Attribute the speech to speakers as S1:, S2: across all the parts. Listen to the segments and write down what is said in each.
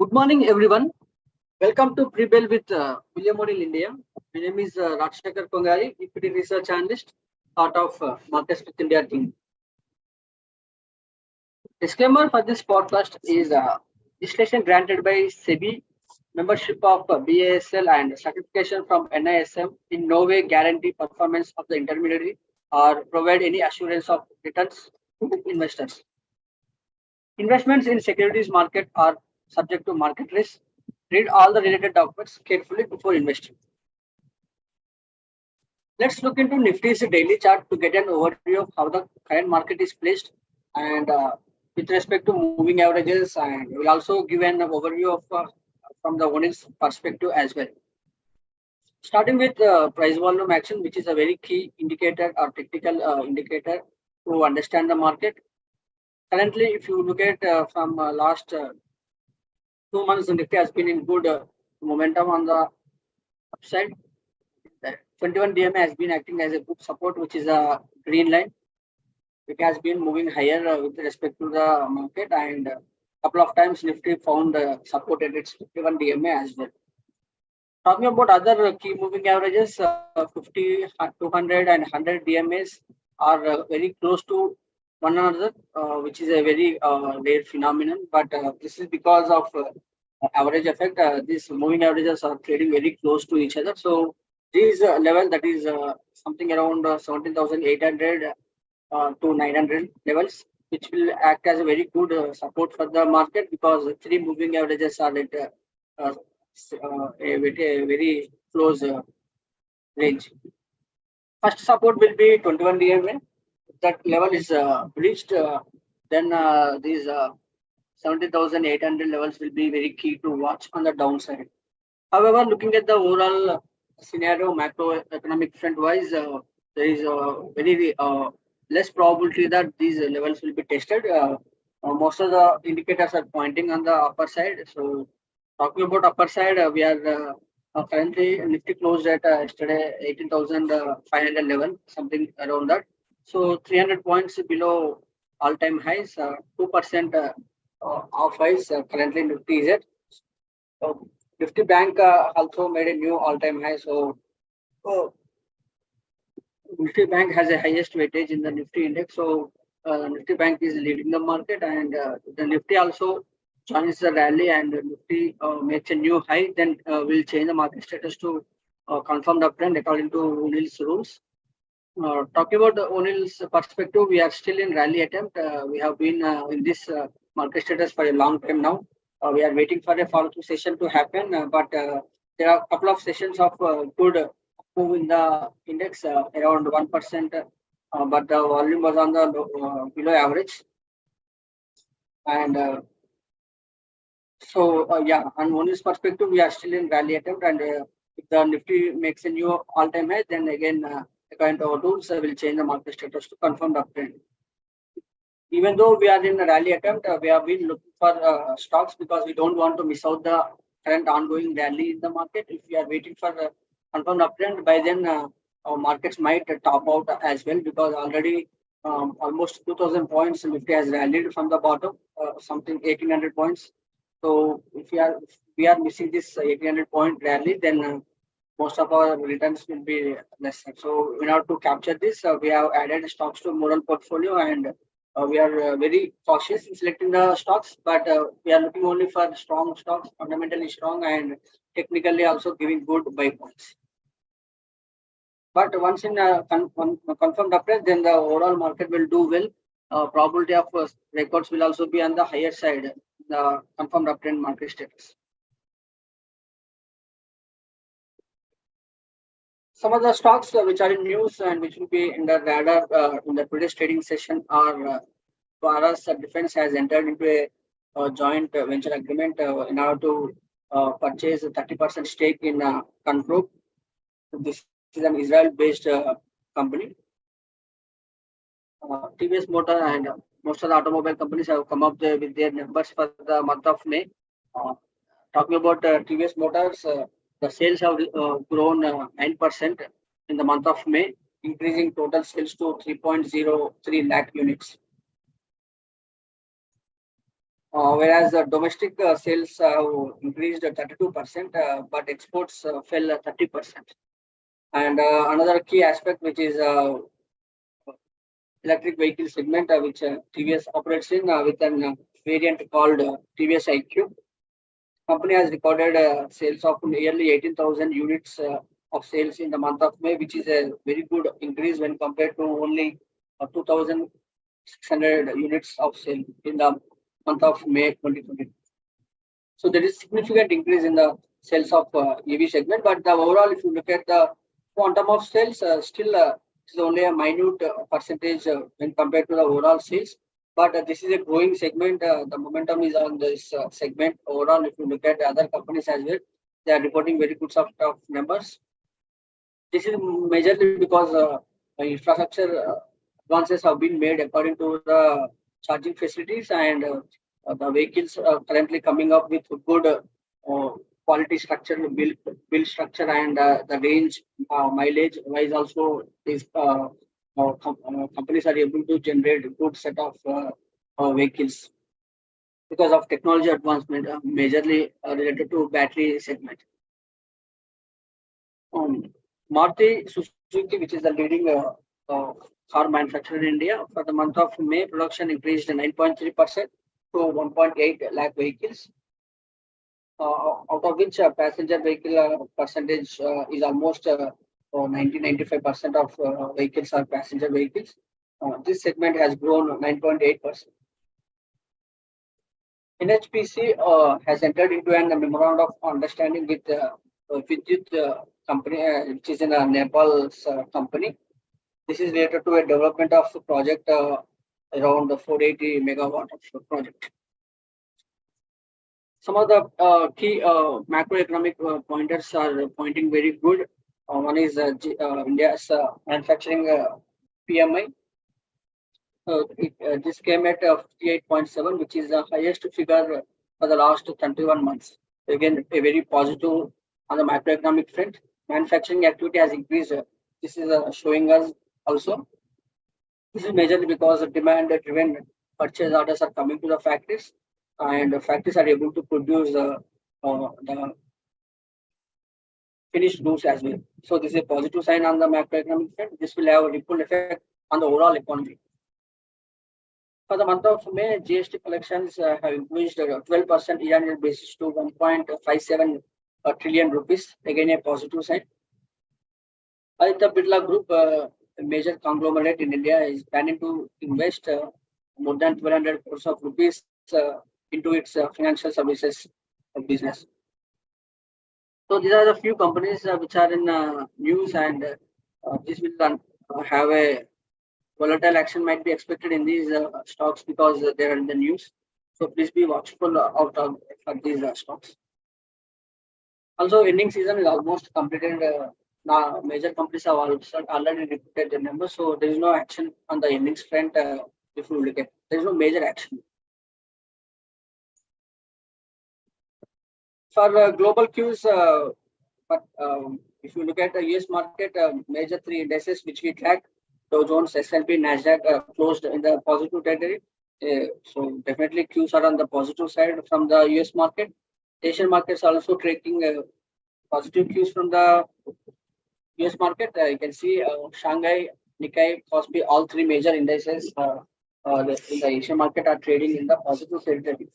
S1: Good morning, everyone. Welcome to Pre-Bell with William Model India. My name is Rajashekhar Kongari, equity research analyst, part of MarketSmith India team. Disclaimer for this podcast is legislation granted by SEBI, membership of BASL and certification from NISM in no way guarantee performance of the intermediary or provide any assurance of returns to investors. Investments in securities market are subject to market risk. Read all the related documents carefully before investing. Let's look into Nifty's daily chart to get an overview of how the current market is placed and with respect to moving averages, and we'll also give an overview of from the O'Neill's perspective as well. Starting with price volume action, which is a very key indicator or technical indicator to understand the market. Currently, if you look at from last 2 months, the Nifty has been in good momentum on the upside. The 21 DMA has been acting as a good support, which is a green line. It has been moving higher with respect to the market, and a couple of times Nifty found support at its 51 DMA as well. Talking about other key moving averages, 50, 200 and 100 DMAs are very close to one another, which is a very rare phenomenon, but this is because of average effect. These moving averages are trading very close to each other. So this level, that is something around 17,800 to 900 levels, which will act as a very good support for the market, because three moving averages are at a very close range. First support will be 21 DMA. That level is reached, then these 70,800 levels will be very key to watch on the downside. However, looking at the overall scenario, macroeconomic front wise, there is very less probability that these levels will be tested. Most of the indicators are pointing on the upper side. So, talking about upper side, we are currently Nifty closed at yesterday 18,500 level, something around that. So 300 points below all-time highs, 2% off highs. Currently, Nifty is at. So Nifty Bank also made a new all-time high. So Nifty Bank has a highest weightage in the Nifty index. So Nifty Bank is leading the market, and the Nifty also joins the rally, and Nifty makes a new high. Then we'll change the market status to confirm the trend according to O'Neill's rules. Talking about the O'Neill's perspective, we are still in rally attempt. We have been in this market status for a long time now. We are waiting for a follow-through session to happen, but there are a couple of sessions of good move in the index, around 1%, but the volume was on the below average. And yeah, on O'Neill's perspective, we are still in rally attempt, and if the Nifty makes a new all-time high, then again, according to our rules, will change the market status to confirm the trend. Even though we are in a rally attempt, we have been looking for stocks, because we don't want to miss out the current ongoing rally in the market. If we are waiting for the confirmed uptrend, by then our markets might top out as well, because already almost 2,000 points Nifty has rallied from the bottom, something 1,800 points. So if we are missing this 1,800 point rally, then most of our returns will be less. So in order to capture this, we have added stocks to model portfolio, and we are very cautious in selecting the stocks, but we are looking only for strong stocks, fundamentally strong and technically also giving good buy points. But once in confirmed uptrend, then the overall market will do well. Probability of records will also be on the higher side, the confirmed uptrend market status. Some of the stocks which are in news and which will be in the radar in the today's trading session are Bharat Defense has entered into a joint venture agreement in order to purchase a 30% stake in CONTROP. This is an Israel-based company. TVS Motor and most of the automobile companies have come up with their numbers for the month of May. Talking about TVS Motors, the sales have grown 9% in the month of May, increasing total sales to 3.03 lakh units. whereas the domestic sales increased 32%, but exports fell 30%. And another key aspect, which is electric vehicle segment, which TVS operates in with an variant called TVS IQ. Company has recorded sales of nearly 18,000 units of sales in the month of May, which is a very good increase when compared to only 2,600 units of sale in the month of May 2020. So there is significant increase in the sales of EV segment, but the overall, if you look at the quantum of sales, still is only a minute percentage when compared to the overall sales. But this is a growing segment. The momentum is on this segment. Overall, if you look at the other companies as well, they are reporting very good set of numbers. This is majorly because infrastructure advances have been made according to the charging facilities, and the vehicles are currently coming up with good quality structure, build structure, and the range mileage wise also these companies are able to generate a good set of vehicles because of technology advancement, majorly related to battery segment. Maruti Suzuki, which is the leading car manufacturer in India, for the month of May, production increased 9.3% to 1.8 lakh vehicles, out of which passenger vehicle percentage is almost 90-95% of vehicles are passenger vehicles. This segment has grown 9.8%. NHPC has entered into a memorandum of understanding with Vidhut company, which is in Nepal's company. This is related to a development of the project around 480 megawatt of project. Some of the key macroeconomic pointers are pointing very good. One is India's manufacturing PMI. This came at 58.7, which is the highest figure for the last 21 months. Again, a very positive on the macroeconomic front. Manufacturing activity has increased. This is showing us also. This is majorly because of demand-driven purchase orders are coming to the factories, and the factories are able to produce the finished goods as well. So this is a positive sign on the macroeconomic front. This will have a ripple effect on the overall economy. For the month of May, GST collections have increased 12% year-on-year basis to 1.57 trillion rupees. Again, a positive sign. Adithya Birla Group, a major conglomerate in India, is planning to invest more than 1,200 crores of rupees into its financial services business. So these are the few companies which are in news, and this will have a volatile action might be expected in these stocks because they are in the news. So please be watchful out of these stocks. Also, earnings season is almost completed. Now, major companies have also already reported their numbers, so there is no action on the earnings front. If you look at, there is no major action. For global cues, but if you look at the US market, major three indices which we track, Dow Jones, S&P, Nasdaq closed in the positive territory. So definitely cues are on the positive side from the US market. Asian markets are also tracking positive cues from the US market. You can see Shanghai, Nikkei, Kospi, all three major indices in the Asian market are trading in the positive territory.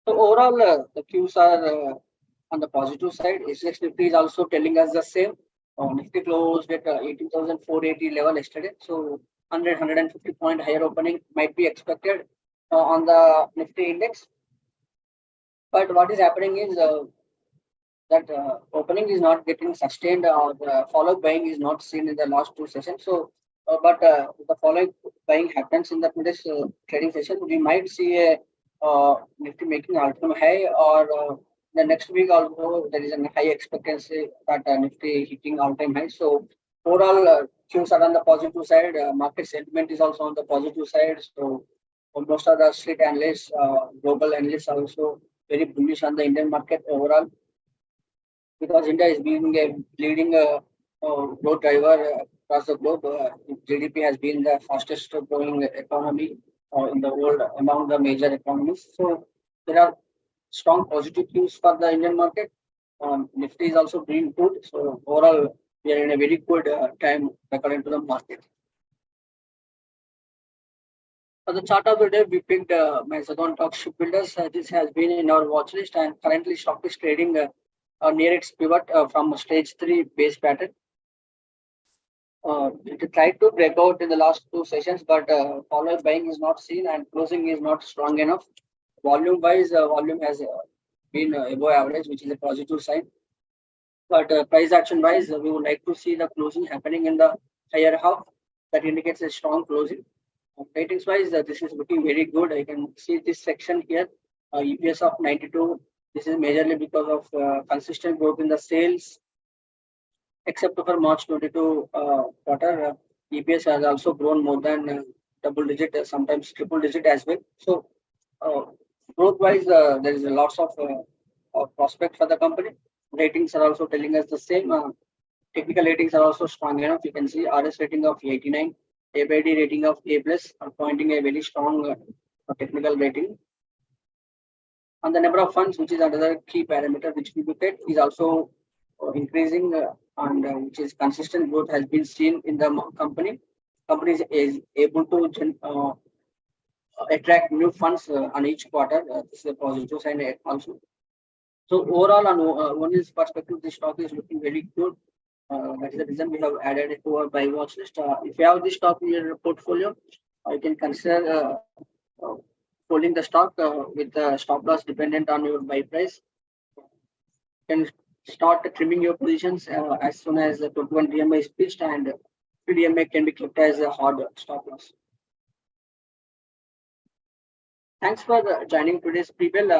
S1: So overall, the cues are on the positive side. SGX Nifty is also telling us the same. Nifty closed at 18,480 level yesterday. So 150 point higher opening might be expected on the Nifty index. But what is happening is that opening is not getting sustained, or the follow buying is not seen in the last two sessions. So, but the follow buying happens in the today's trading session, we might see a Nifty making all-time high, or the next week also there is a high expectancy that Nifty hitting all-time high. So overall, cues are on the positive side. Market sentiment is also on the positive side. So most of the street analysts, global analysts are also very bullish on the Indian market overall, because India is being a leading growth driver across the globe. GDP has been the fastest growing economy in the world among the major economies. So there are strong positive cues for the Indian market. Nifty is also doing good. So overall, we are in a very good time according to the market. For the chart of the day, we picked Mazagon Dock Shipbuilders. This has been in our watch list, and currently stock is trading near its pivot from stage 3 base pattern. It tried to break out in the last two sessions, but follow buying is not seen and closing is not strong enough. Volume wise, volume has been above average, which is a positive sign. But price action wise, we would like to see the closing happening in the higher half. That indicates a strong closing. Ratings wise, this is looking very good. I can see this section here, EPS of 92. This is majorly because of consistent growth in the sales, except for March 22 quarter. EPS has also grown more than double digit, sometimes triple digit as well. So, uh, growth wise, there is a lots of prospect for the company. Ratings are also telling us the same. Technical ratings are also strong enough. You can see RS rating of 89, ABD rating of A plus, are pointing a very strong technical rating. And the number of funds, which is another key parameter which we look at, is also increasing, and which is consistent growth has been seen in the company. Company is able to attract new funds on each quarter. This is a positive sign also. So overall, on one is perspective, the stock is looking very good. That is the reason we have added it to our buy watch list. If you have this stock in your portfolio, you can consider uh, holding the stock with the stop loss dependent on your buy price. You can start trimming your positions as soon as the 21 DMA is pitched, and 3 DMA can be kept as a hard stop loss. Thanks for joining today's pre-bill.